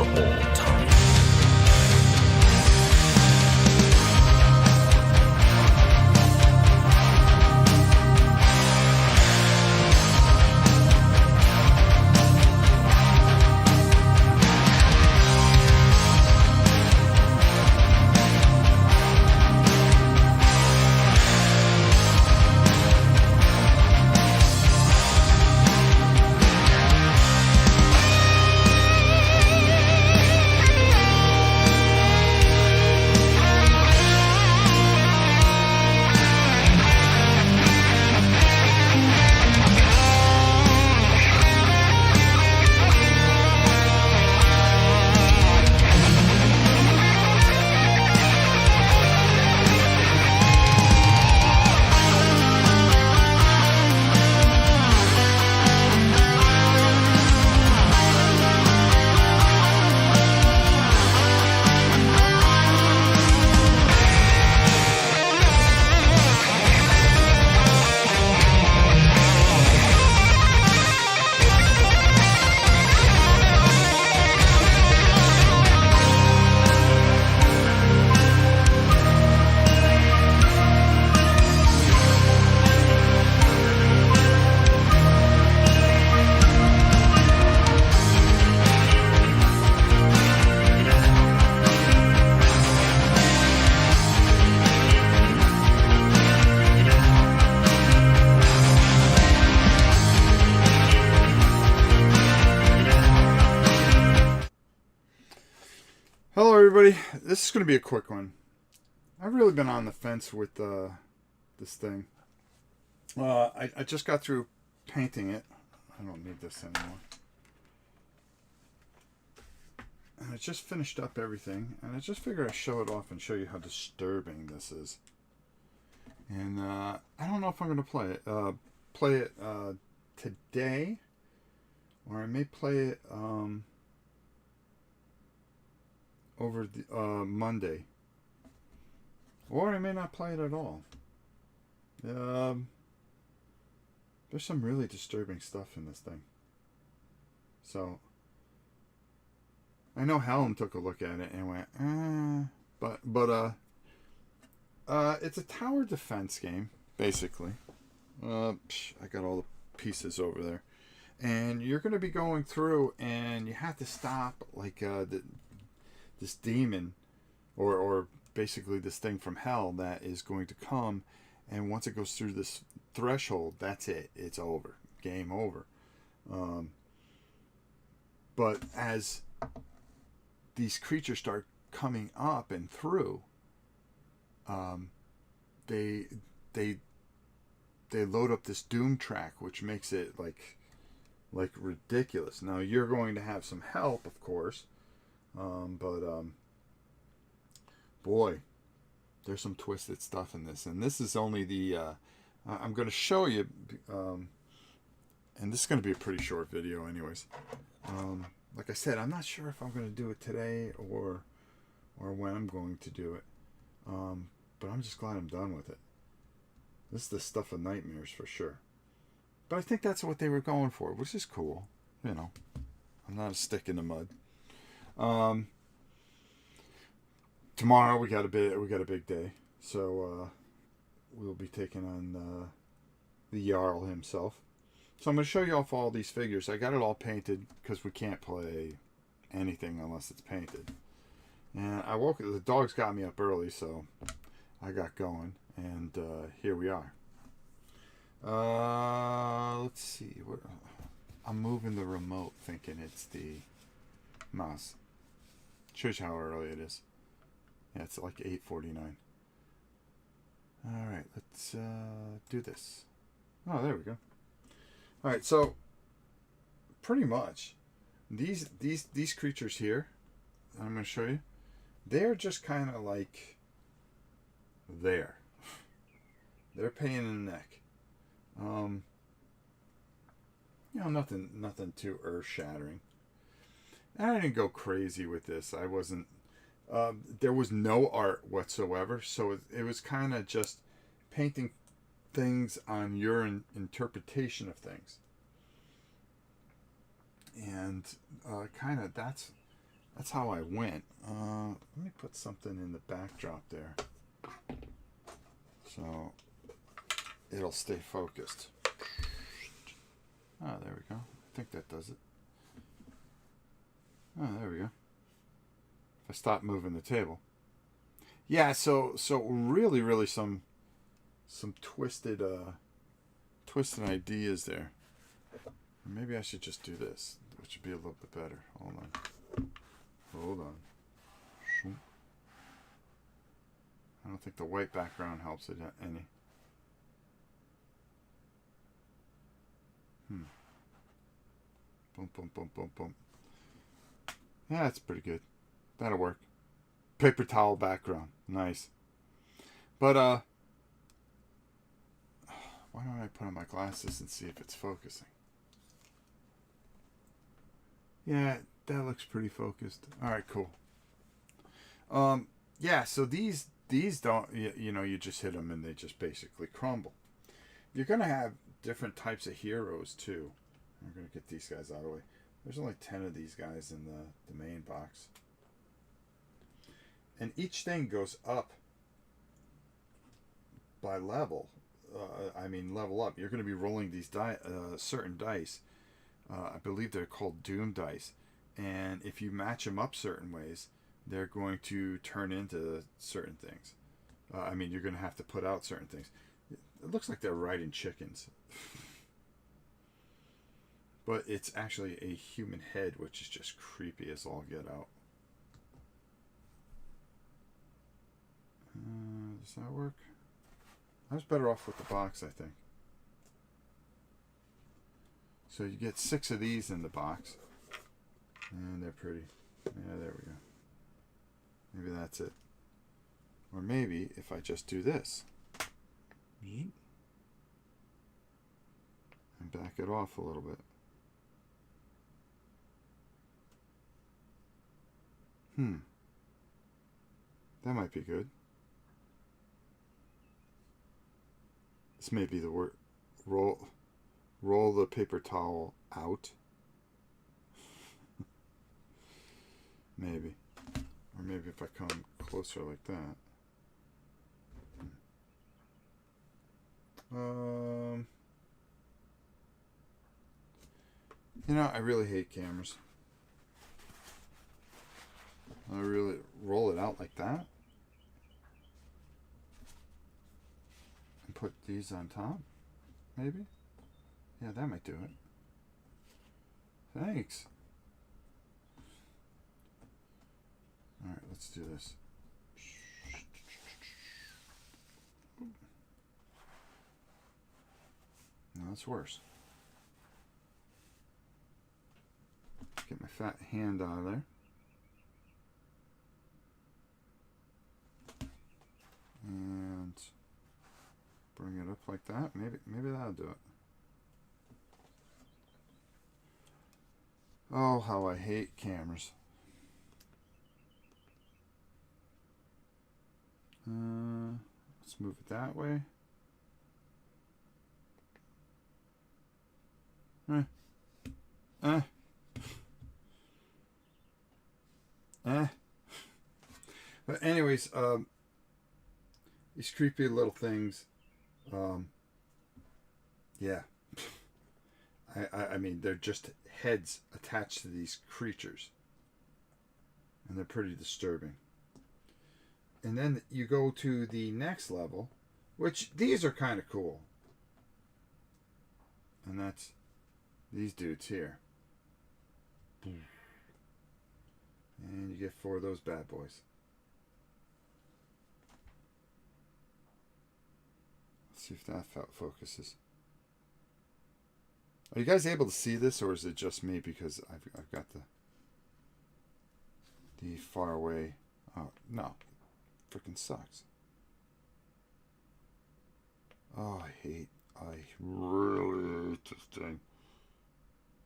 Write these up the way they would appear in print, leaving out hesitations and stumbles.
for all time. Hello everybody, this is going to be a quick one. I've really been on the fence with this thing. I just got through painting it. I don't need this anymore. And I just finished up everything, and I just figured I'd show it off and show you how disturbing this is. And I don't know if I'm going to play it today, or I may play it over the Monday, or I may not play it at all. There's some really disturbing stuff in this thing. So I know Helen took a look at it and went, but it's a tower defense game basically. I got all the pieces over there, and you're going to be going through, and you have to stop like this demon, or basically this thing from hell that is going to come, and once it goes through this threshold, that's it. It's over. Game over. But as these creatures start coming up and through, they load up this doom track, which makes it like ridiculous. Now you're going to have some help, of course. Boy, there's some twisted stuff in this, and this is only the I'm going to show you, and this is going to be a pretty short video anyways. Like I said, I'm not sure if I'm going to do it today or when I'm going to do it, but I'm just glad I'm done with it. This is the stuff of nightmares for sure, but I think that's what they were going for, which is cool. You know, I'm not a stick in the mud. Tomorrow we got a big day, so we'll be taking on the Jarl himself. So I'm going to show you off all these figures. I got it all painted because we can't play anything unless it's painted. And the dogs got me up early, so I got going, and here we are. Let's see. I'm moving the remote thinking it's the mouse. Shows you how early it is. Yeah, it's like 8:49. Alright, let's do this. Oh, there we go. Alright, so pretty much these creatures here, I'm going to show you, they're just kind of like there. They're a pain in the neck. You know, nothing too earth-shattering. And I didn't go crazy with this. I wasn't. There was no art whatsoever, so it was kind of just painting things on your interpretation of things. And kind of that's that's how I went. Let me put something in the backdrop there, so it'll stay focused. Ah, there we go. I think that does it. Oh, there we go. If I stop moving the table. Yeah, so really some twisted ideas there. Or maybe I should just do this, which would be a little bit better. Hold on. I don't think the white background helps it any. Boom, boom, boom, boom, boom. Yeah, that's pretty good. That'll work. Paper towel background. Nice. But, why don't I put on my glasses and see if it's focusing? Yeah, that looks pretty focused. All right, cool. Yeah, so these don't, you just hit them and they just basically crumble. You're going to have different types of heroes, too. I'm going to get these guys out of the way. There's only 10 of these guys in the main box. And each thing goes up by level. Level up. You're going to be rolling these certain dice. I believe they're called Doom dice. And if you match them up certain ways, they're going to turn into certain things. You're going to have to put out certain things. It looks like they're riding chickens. But it's actually a human head, which is just creepy as all get out. Does that work? I was better off with the box, I think. So you get 6 of these in the box. And they're pretty. Yeah, there we go. Maybe that's it. Or maybe if I just do this. And back it off a little bit. That might be good. This may be the word. Roll the paper towel out. Maybe. Or maybe if I come closer like that. I really hate cameras. I really roll it out like that. And put these on top. Maybe? Yeah, that might do it. Thanks. Alright, let's do this. No, that's worse. Get my fat hand out of there. And bring it up like that. Maybe that'll do it. Oh, how I hate cameras. Let's move it that way. But anyways, these creepy little things, yeah. They're just heads attached to these creatures. And they're pretty disturbing. And then you go to the next level, which these are kind of cool. And that's these dudes here. And you get 4 of those bad boys. Let's see if that focuses. Are you guys able to see this, or is it just me because I've got the far away? Oh no, freaking sucks. Oh, I really hate this thing.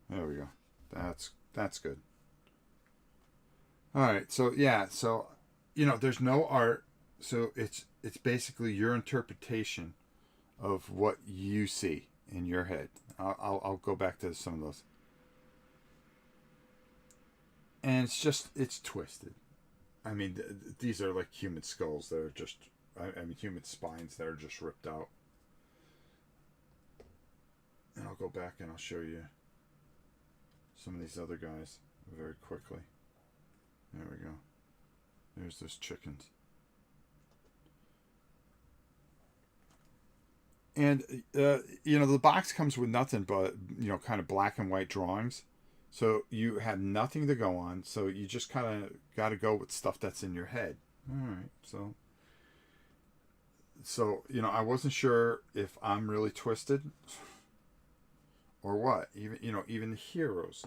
There we go. That's good. All right, so yeah, so there's no art, so it's basically your interpretation of what you see in your head. I'll go back to some of those. And it's twisted. I mean, these are like human skulls that are just, I mean, human spines that are just ripped out. And I'll go back and I'll show you some of these other guys very quickly. There we go. There's those chickens. And, the box comes with nothing but, kind of black and white drawings. So you have nothing to go on. So you just kind of got to go with stuff that's in your head. All right. So, I wasn't sure if I'm really twisted or what. Even the heroes,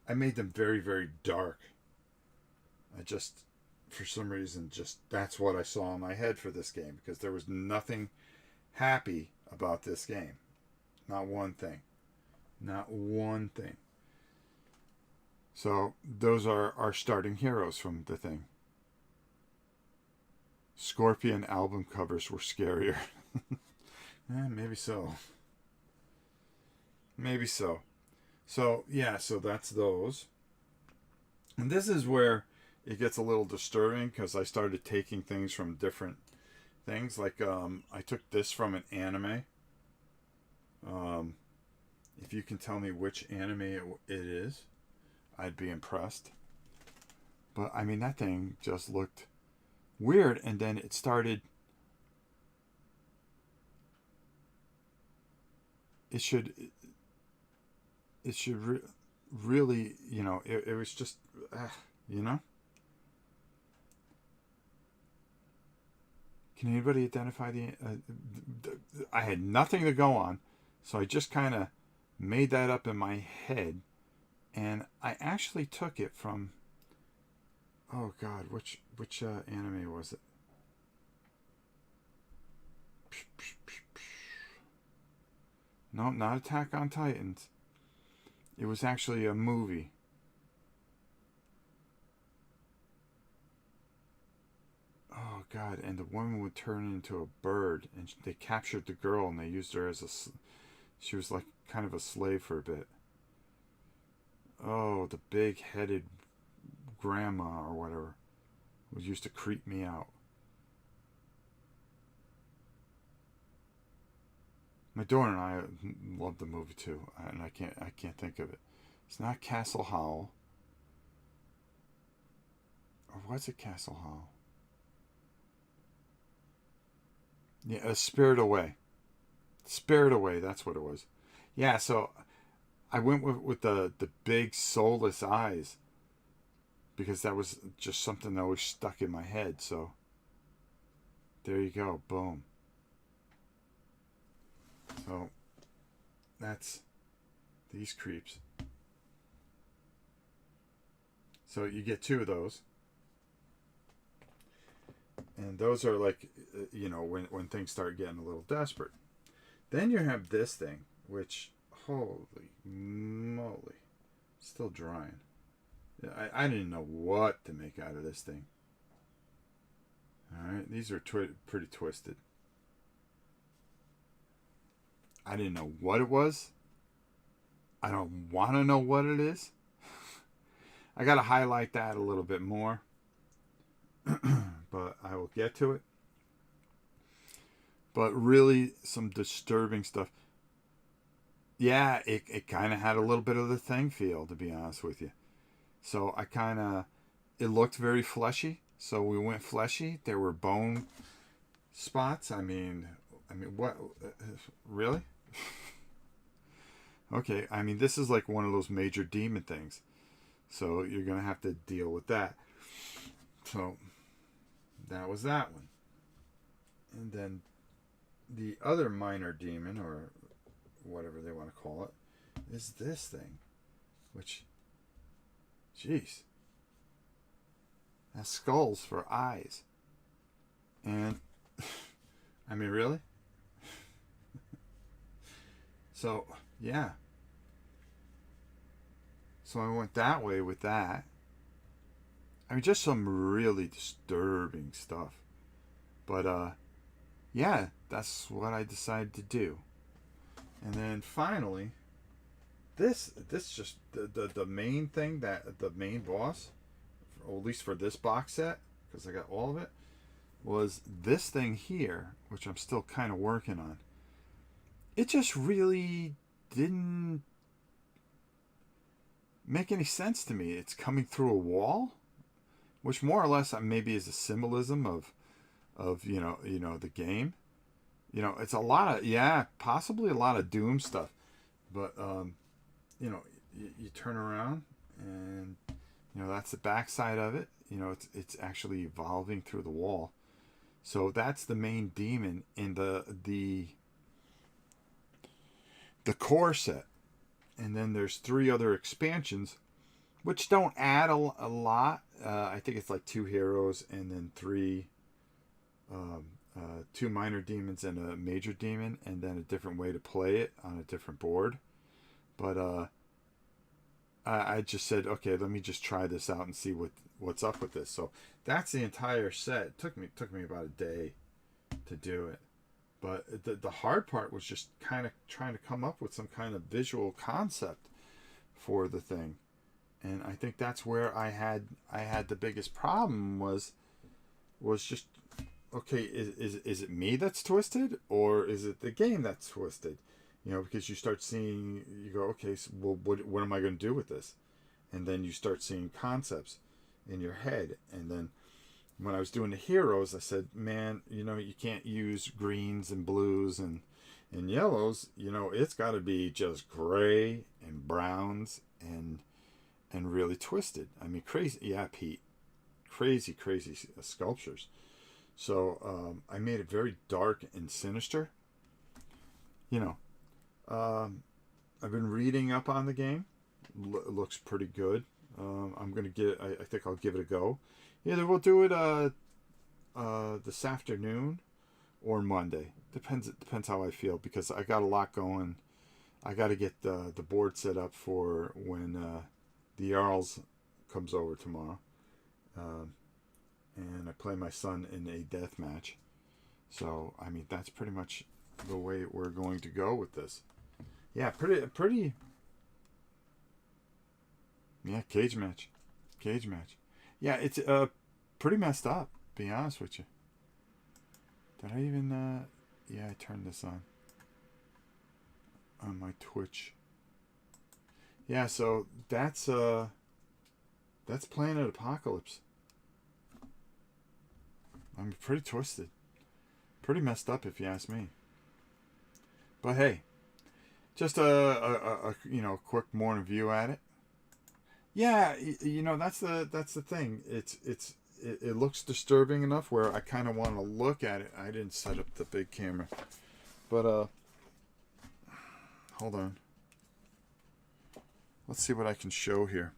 I made them very, very dark. I just, for some reason, that's what I saw in my head for this game, because there was nothing happy about this game. Not one thing. Not one thing. So those are our starting heroes from the thing. Scorpion album covers were scarier. Maybe so. Maybe so. So that's those. And this is where it gets a little disturbing, because I started taking things from different things. Like, I took this from an anime. If you can tell me which anime it is, I'd be impressed. But, I mean, that thing just looked weird, and then it started... It should really, it was just, Can anybody identify I had nothing to go on, so I just kind of made that up in my head, and I actually took it from, oh God, which anime was it? No, not Attack on Titans. It was actually a movie. Oh God! And the woman would turn into a bird, and they captured the girl, and they used her as she was like kind of a slave for a bit. Oh, the big-headed grandma or whatever was used to creep me out. My daughter and I loved the movie too, and I can't think of it. It's not Castle Howl, or was it Castle Howl? Yeah, Spirit Away. Spirit Away, that's what it was. Yeah, so I went with the big soulless eyes, because that was just something that was stuck in my head. So there you go, boom. So that's these creeps. So you get two of those. And those are like, when things start getting a little desperate. Then you have this thing, which, holy moly, still drying. I didn't know what to make out of this thing. Alright, these are pretty twisted. I didn't know what it was. I don't want to know what it is. I got to highlight that a little bit more. But I will get to it. But really, some disturbing stuff. Yeah, it kind of had a little bit of the Thing feel, to be honest with you. So it looked very fleshy. So we went fleshy. There were bone spots. I mean, what? Really? Okay, I mean, this is like one of those major demon things. So you're going to have to deal with that. So that was that one. And then the other minor demon, or whatever they want to call it, is this thing. Which, jeez. Has skulls for eyes. And, I mean, really? So, yeah. So I went that way with that. I mean, just some really disturbing stuff. But, yeah, that's what I decided to do. And then finally, this just the main thing, that the main boss, or at least for this box set, because I got all of it, was this thing here, which I'm still kind of working on. It just really didn't make any sense to me. It's coming through a wall, which more or less maybe is a symbolism of the game. It's a lot of, possibly a lot of Doom stuff, but you turn around and that's the back side of it. It's actually evolving through the wall. So that's the main demon in the core set. And then there's 3 other expansions, which don't add a lot. I think it's like 2 heroes and then 3, 2 minor demons and a major demon, and then a different way to play it on a different board. But I just said, okay, let me just try this out and see what's up with this. So that's the entire set. It took me about a day to do it. But the hard part was just kind of trying to come up with some kind of visual concept for the thing. And I think that's where I had the biggest problem was just, okay, is it me that's twisted, or is it the game that's twisted? Because you start seeing, you go, okay, so, well, what am I going to do with this? And then you start seeing concepts in your head. And then when I was doing the heroes, I said, man, you can't use greens and blues and yellows. It's got to be just gray and browns and really twisted. I mean, crazy. Yeah, Pete. Crazy sculptures. So I made it very dark and sinister. I've been reading up on the game. It looks pretty good. I'm gonna I think I'll give it a go. Either we'll do it this afternoon or Monday. Depends how I feel, because I got a lot going. I got to get the board set up for when the Jarls comes over tomorrow. And I play my son in a death match. So, I mean, that's pretty much the way we're going to go with this. Yeah, pretty. Yeah, cage match. Yeah, it's pretty messed up, to be honest with you. Did I even, yeah, I turned this on my Twitch. Yeah, so that's Planet Apocalypse. I'm pretty twisted. Pretty messed up, if you ask me. But hey, just a quick morning view at it. Yeah, that's the thing. It looks disturbing enough where I kind of want to look at it. I didn't set up the big camera, but hold on. Let's see what I can show here.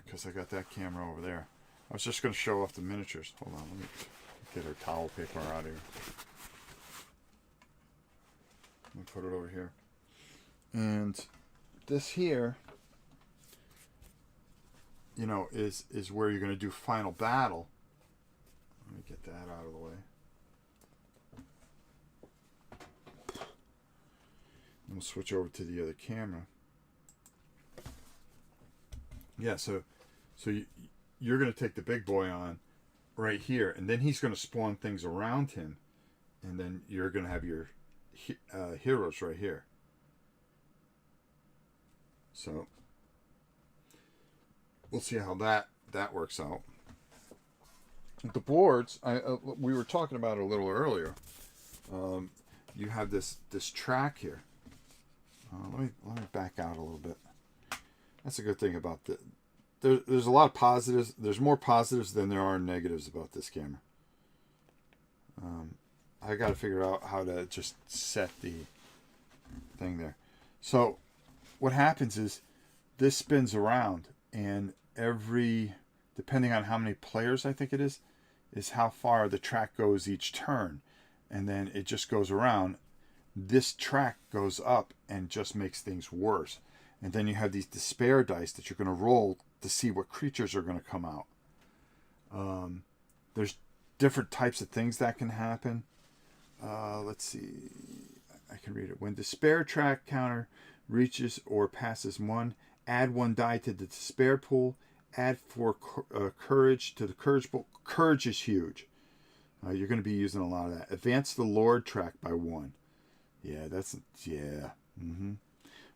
Because I got that camera over there. I was just going to show off the miniatures. Hold on, let me get our towel paper out of here. Let me put it over here. And this here, is where you're going to do final battle. Let me get that out of the way. And we'll switch over to the other camera. Yeah, so you're going to take the big boy on right here, and then he's going to spawn things around him, and then you're going to have your heroes right here. So we'll see how that works out. The boards, we were talking about it a little earlier. You have this track here. Let me back out a little bit. That's a good thing about the. There's a lot of positives. There's more positives than there are negatives about this camera. I got to figure out how to just set the thing there. So what happens is this spins around, and depending on how many players I think it is how far the track goes each turn. And then it just goes around. This track goes up and just makes things worse. And then you have these despair dice that you're going to roll to see what creatures are going to come out. There's different types of things that can happen. Let's see. I can read it. When despair track counter reaches or passes 1, add 1 die to the despair pool. Add 4 courage to the courage pool. Courage is huge. You're going to be using a lot of that. Advance the Lord track by 1. Yeah, that's, yeah.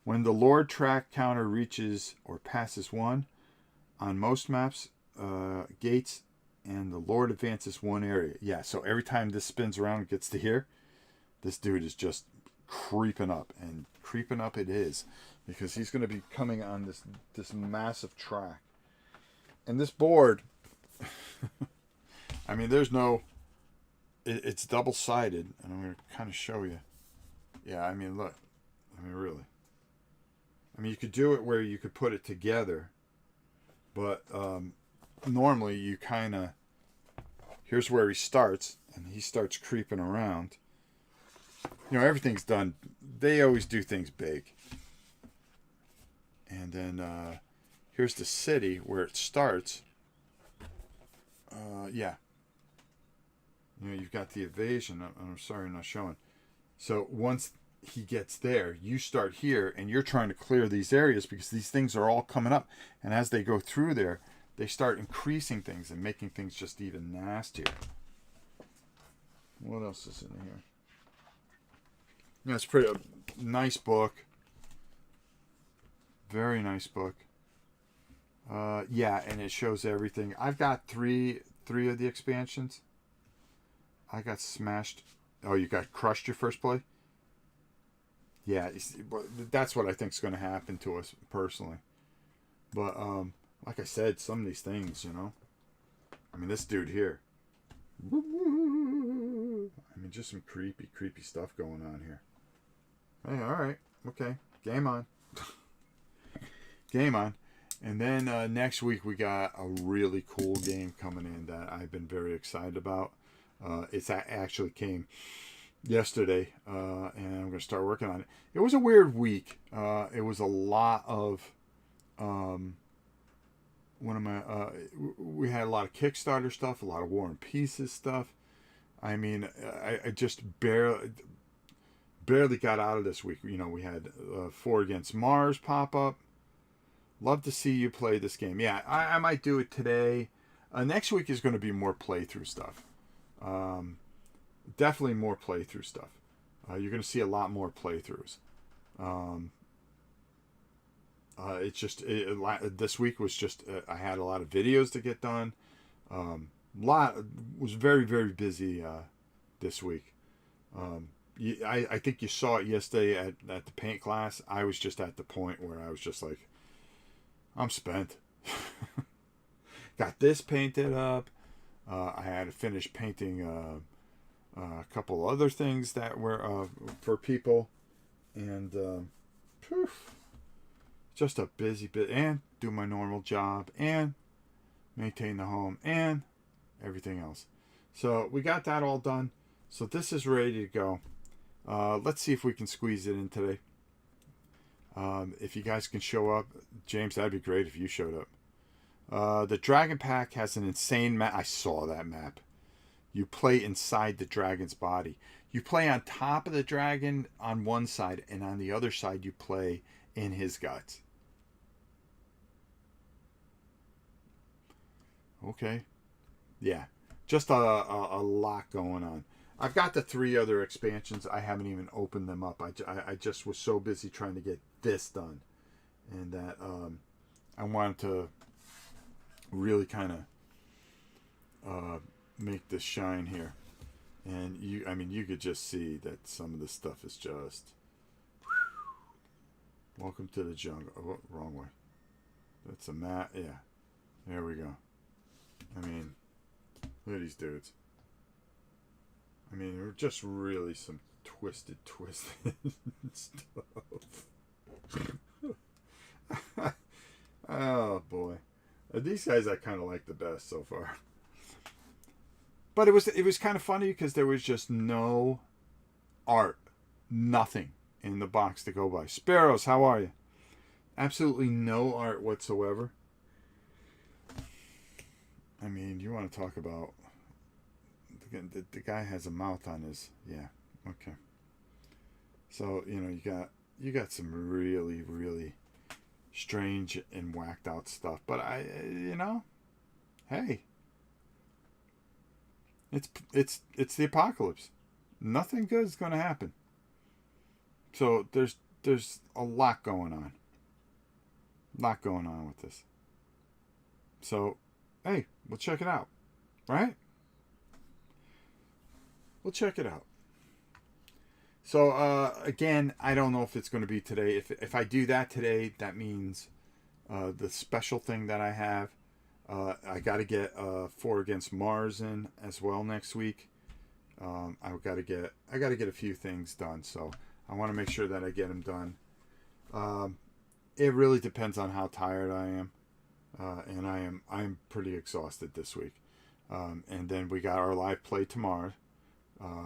When the Lord track counter reaches or passes 1, on most maps, gates, and the Lord advances 1 area. Yeah, so every time this spins around and gets to here, this dude is just creeping up. And creeping up it is. Because he's going to be coming on this massive track. And this board, I mean, there's no... It's double-sided, and I'm going to kind of show you. Yeah, I mean, look. I mean, really. I mean, you could do it where you could put it together, but normally you kind of... Here's where he starts, and he starts creeping around. You know, everything's done... They always do things big. And then here's the city where it starts. Yeah. You know, you've got the evasion. I'm sorry I'm not showing. So once he gets there, you start here, and you're trying to clear these areas because these things are all coming up. And as they go through there, they start increasing things and making things just even nastier. What else is in here? Yeah, it's pretty nice book. Very nice book. Yeah, and it shows everything. I've got three of the expansions. I got smashed. Oh, you got crushed your first play? Yeah, that's what I think is going to happen to us personally. But like I said, some of these things, you know. I mean, this dude here. I mean, just some creepy stuff going on here. Hey, all right. Okay. Game on. Game on. And then next week we got a really cool game coming in that I've been very excited about. It actually came yesterday, and I'm going to start working on it. It was a weird week. It was a lot of we had a lot of Kickstarter stuff, a lot of War and Pieces stuff. I mean, I just barely got out of this week. You know, we had 4 Against Mars pop up. Love to see you play this game. Yeah, I might do it today. Next week is going to be more playthrough stuff. Definitely more playthrough stuff. You're going to see a lot more playthroughs. It's just this week was just I had a lot of videos to get done. Was very busy this week. I think you saw it yesterday at the paint class. I was just at the point where I was just like, I'm spent. Got this painted up. I had to finish painting a couple other things that were for people, and just a busy bit, and do my normal job, and maintain the home, and everything else. So we got that all done. So this is ready to go. Let's see if we can squeeze it in today. If you guys can show up, James, that'd be great if you showed up. The Dragon Pack has an insane map. I saw that map. You play inside the dragon's body. You play on top of the dragon on one side, and on the other side you play in his guts. Okay. Yeah. Just a lot going on. I've got the 3 other expansions. I haven't even opened them up. I just was so busy trying to get this done. And that I wanted to really kind of make this shine here. And you could just see that some of this stuff is just... Welcome to the jungle. Oh, wrong way. That's a mat. Yeah. There we go. I mean, look at these dudes. I mean, they're just really some twisted stuff. Oh, boy. These guys I kind of like the best so far. But it was kind of funny because there was just no art. Nothing in the box to go by. Sparrows, how are you? Absolutely no art whatsoever. I mean, you want to talk about... The guy has a mouth on his... Yeah, okay. So you got some really really strange and whacked out stuff. But hey, it's the apocalypse. Nothing good is going to happen. So there's a lot going on. Lot going on with this. So, hey, we'll check it out. Right? We'll check it out. So, again, I don't know if it's going to be today. If I do that today, that means the special thing that I have, I got to get 4 Against Mars in as well next week. I got to get a few things done. So, I want to make sure that I get them done. It really depends on how tired I am. And I'm pretty exhausted this week. And then we got our live play tomorrow,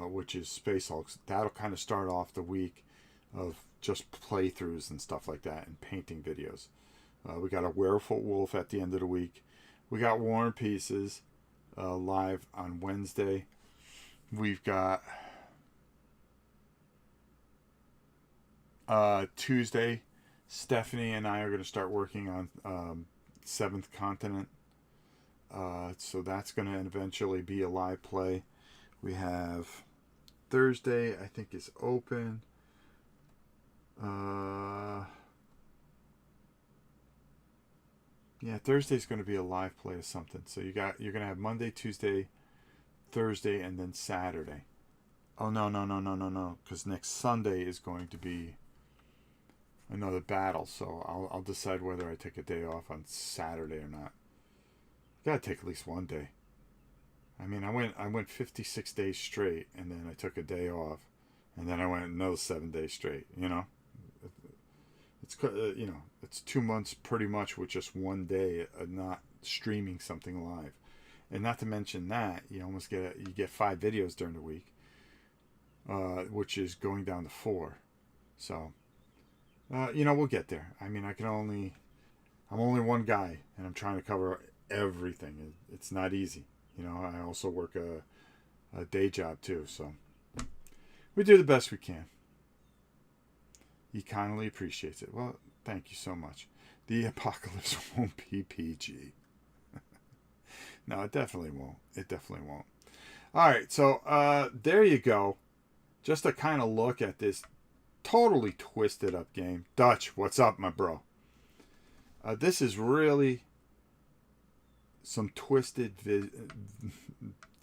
which is Space Hulks. That'll kind of start off the week of just playthroughs and stuff like that and painting videos. We got a Werewolf Wolf at the end of the week. We got War and Pieces live on Wednesday. We've got Tuesday. Stephanie and I are going to start working on Seventh Continent. So that's going to eventually be a live play. We have Thursday, I think, is open. Yeah, Thursday's going to be a live play of something. So you're going to have Monday, Tuesday, Thursday, and then Saturday. Oh no! Because next Sunday is going to be another battle. So I'll decide whether I take a day off on Saturday or not. Gotta take at least one day. I mean, I went 56 days straight, and then I took a day off, and then I went another 7 days straight. It's 2 months pretty much with just one day of not streaming something live, and not to mention that you get 5 videos during the week, which is going down to 4. So, we'll get there. I mean, I'm only one guy, and I'm trying to cover everything. It's not easy. I also work a day job too, so we do the best we can. He kindly appreciates it. Well, thank you so much. The apocalypse won't be PG. No, it definitely won't. It definitely won't. All right, so there you go. Just a kind of look at this totally twisted up game. Dutch, what's up, my bro? This is really some twisted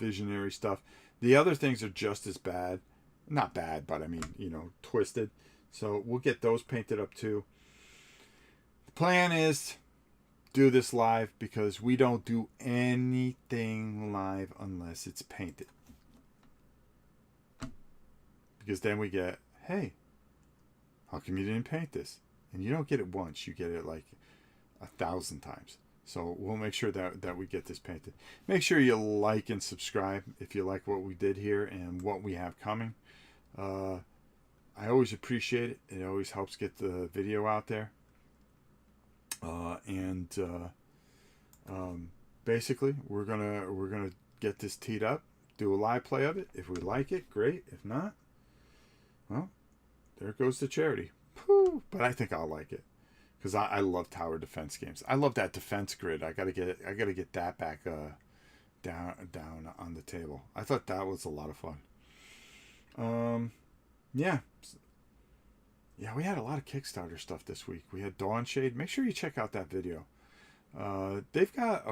visionary stuff. The other things are just as bad. Not bad, but I mean, twisted. So we'll get those painted up too. The plan is do this live because we don't do anything live unless it's painted. Because then we get, hey, how come you didn't paint this? And you don't get it once. You get it like 1,000 times. So we'll make sure that we get this painted. Make sure you like and subscribe if you like what we did here and what we have coming. I always appreciate it. It always helps get the video out there. Basically, we're gonna get this teed up, do a live play of it. If we like it, great. If not, well, there goes the charity. Whew. But I think I'll like it. Because I love tower defense games. I love that defense grid. I gotta get that back down on the table. I thought that was a lot of fun. Yeah, we had a lot of Kickstarter stuff this week. We had Dawn Shade. Make sure you check out that video. They've got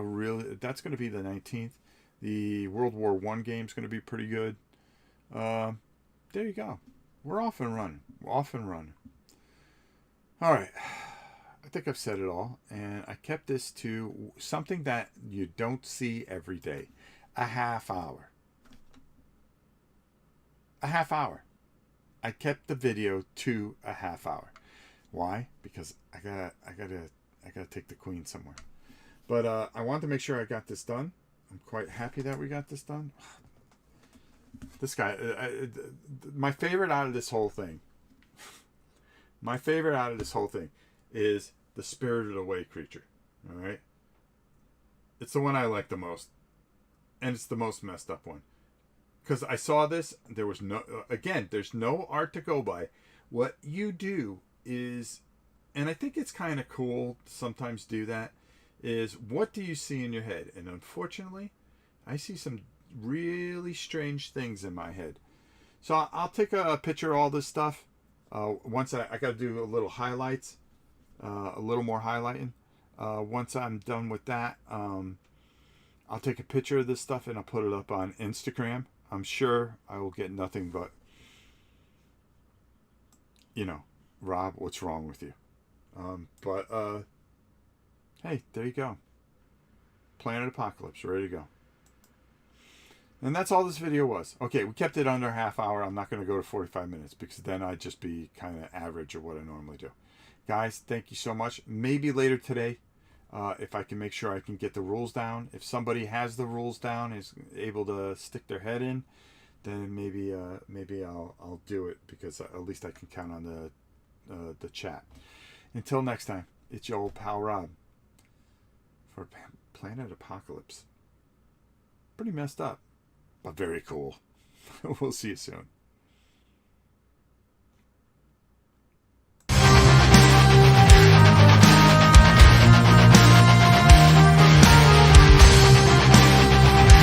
that's going to be the 19th. The World War I game is going to be pretty good. There you go. We're off and running. All right. I think I've said it all, and I kept this to something that you don't see every day. A half hour. I kept the video to a half hour. Why? Because I gotta take the queen somewhere. But I wanted to make sure I got this done. I'm quite happy that we got this done. This guy, my favorite out of this whole thing. Is the Spirited Away creature. All right, it's the one I like the most, and it's the most messed up one. Because I saw this, there's no art to go by. What you do is, and I think it's kind of cool to sometimes do that, is what do you see in your head? And unfortunately, I see some really strange things in my head. So I'll take a picture of all this stuff. Once I got to do a little highlights, a little more highlighting. Once I'm done with that, I'll take a picture of this stuff and I'll put it up on Instagram. I'm sure I will get nothing but, Rob, what's wrong with you? But hey, there you go. Planet Apocalypse, ready to go. And that's all this video was. Okay, we kept it under a half hour. I'm not going to go to 45 minutes because then I'd just be kind of average of what I normally do. Guys, thank you so much. Maybe later today, if I can make sure I can get the rules down. If somebody has the rules down, is able to stick their head in, then maybe I'll do it because at least I can count on the chat. Until next time, it's your old pal Rob for Planet Apocalypse. Pretty messed up, but very cool. We'll see you soon.